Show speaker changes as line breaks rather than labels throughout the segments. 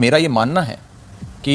मेरा ये मानना है कि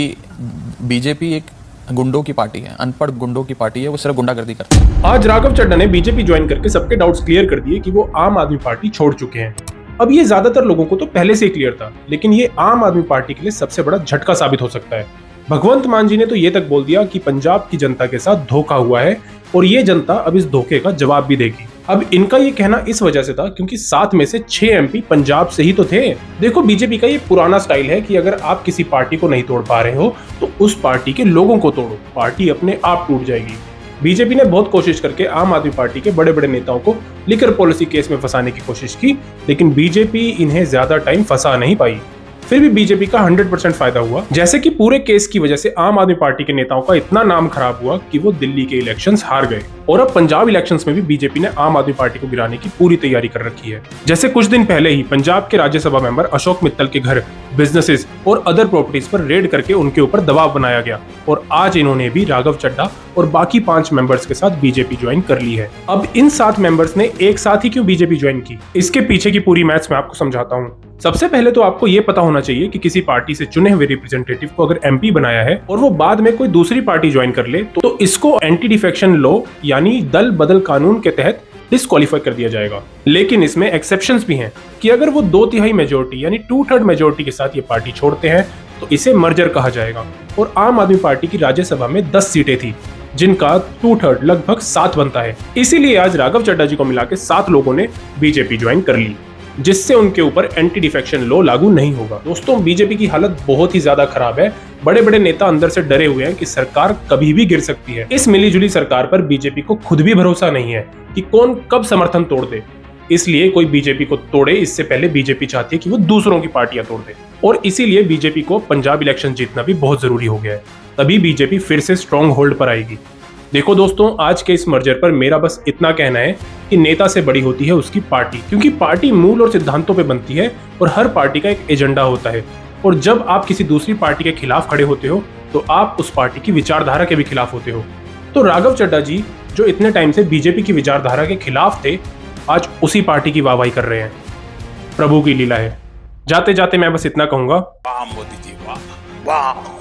बीजेपी एक गुंडों की पार्टी है, अनपढ़ गुंडों की पार्टी है, वो सिर्फ गुंडागर्दी करती है।
आज राघव चड्ढा ने बीजेपी ज्वाइन करके सबके डाउट्स क्लियर कर दिए कि वो आम आदमी पार्टी छोड़ चुके हैं। अब ये ज्यादातर लोगों को तो पहले से ही क्लियर था, लेकिन ये आम आदमी पार्टी के लिए सबसे बड़ा झटका साबित हो सकता है। भगवंत मान जी ने तो ये तक बोल दिया कि पंजाब की जनता के साथ धोखा हुआ है और ये जनता अब इस धोखे का जवाब भी देगी। अब इनका ये कहना इस वजह से था क्योंकि 7 में से 6 एमपी पंजाब से ही तो थे। देखो, बीजेपी का ये पुराना स्टाइल है कि अगर आप किसी पार्टी को नहीं तोड़ पा रहे हो तो उस पार्टी के लोगों को तोड़ो, पार्टी अपने आप टूट जाएगी। बीजेपी ने बहुत कोशिश करके आम आदमी पार्टी के बड़े बड़े नेताओं को लिकर पॉलिसी केस में फंसाने की कोशिश की, लेकिन बीजेपी इन्हें ज्यादा टाइम फंसा नहीं पाई। फिर भी बीजेपी का 100% फायदा हुआ। जैसे कि पूरे केस की वजह से आम आदमी पार्टी के नेताओं का इतना नाम खराब हुआ कि वो दिल्ली के इलेक्शंस हार गए और अब पंजाब इलेक्शंस में भी बीजेपी ने आम आदमी पार्टी को गिराने की पूरी तैयारी कर रखी है। जैसे कुछ दिन पहले ही पंजाब के राज्यसभा मेंबर अशोक मित्तल के घर, बिजनेसेस और अदर प्रॉपर्टीज पर रेड करके उनके ऊपर दबाव बनाया गया और आज इन्होंने भी राघव चड्ढा और बाकी 5 मेंबर्स के साथ बीजेपी ज्वाइन कर ली है। अब इन 7 मेंबर्स ने एक साथ ही क्यों बीजेपी ज्वाइन की, इसके पीछे की पूरी मैथ्स मैं आपको समझाता हूँ। सबसे पहले तो आपको ये पता होना चाहिए कि किसी पार्टी से चुने हुए रिप्रेजेंटेटिव को अगर एमपी बनाया है और वो बाद में कोई दूसरी पार्टी ज्वाइन कर ले तो इसको एंटी डिफेक्शन लॉ यानी दल बदल कानून के तहत डिस्क्वालीफाई कर दिया जाएगा। लेकिन इसमें एक्सेप्शंस भी हैं कि अगर वो 2/3 मेजोरिटी यानी 2/3 मेजोरिटी के साथ ये पार्टी छोड़ते हैं तो इसे मर्जर कहा जाएगा। और आम आदमी पार्टी की राज्यसभा में 10 सीटें थी जिनका 2/3 लगभग 7 बनता है। इसीलिए आज राघव चड्ढा जी को मिला के 7 लोगों ने बीजेपी ज्वाइन कर ली, जिससे उनके ऊपर एंटी डिफेक्शन लॉ लागू नहीं होगा। दोस्तों, बीजेपी की हालत बहुत ही ज्यादा खराब है। बड़े बड़े नेता अंदर से डरे हुए हैं कि सरकार कभी भी गिर सकती है। इस मिलीजुली सरकार पर बीजेपी को खुद भी भरोसा नहीं है कि कौन कब समर्थन तोड़ दे, इसलिए कोई बीजेपी को तोड़े इससे पहले बीजेपी चाहती है कि वो दूसरों की पार्टियां तोड़ दे। और इसीलिए बीजेपी को पंजाब इलेक्शन जीतना भी बहुत जरूरी हो गया है, तभी बीजेपी फिर से स्ट्रॉन्ग होल्ड पर आएगी। देखो दोस्तों, आज के इस मर्जर पर मेरा बस इतना कहना है कि नेता से बड़ी होती है उसकी पार्टी, क्योंकि पार्टी मूल और सिद्धांतों पे बनती है और हर पार्टी का एक एजेंडा होता है। और जब आप किसी दूसरी पार्टी के खिलाफ खड़े होते हो तो आप उस पार्टी की विचारधारा के भी खिलाफ होते हो। तो राघव चड्ढा जी, जो इतने टाइम से बीजेपी की विचारधारा के खिलाफ थे, आज उसी पार्टी की वाहवाही कर रहे हैं। प्रभु की लीला है। जाते जाते मैं बस इतना कहूंगा,
वाह मोदी जी, वाह वाह।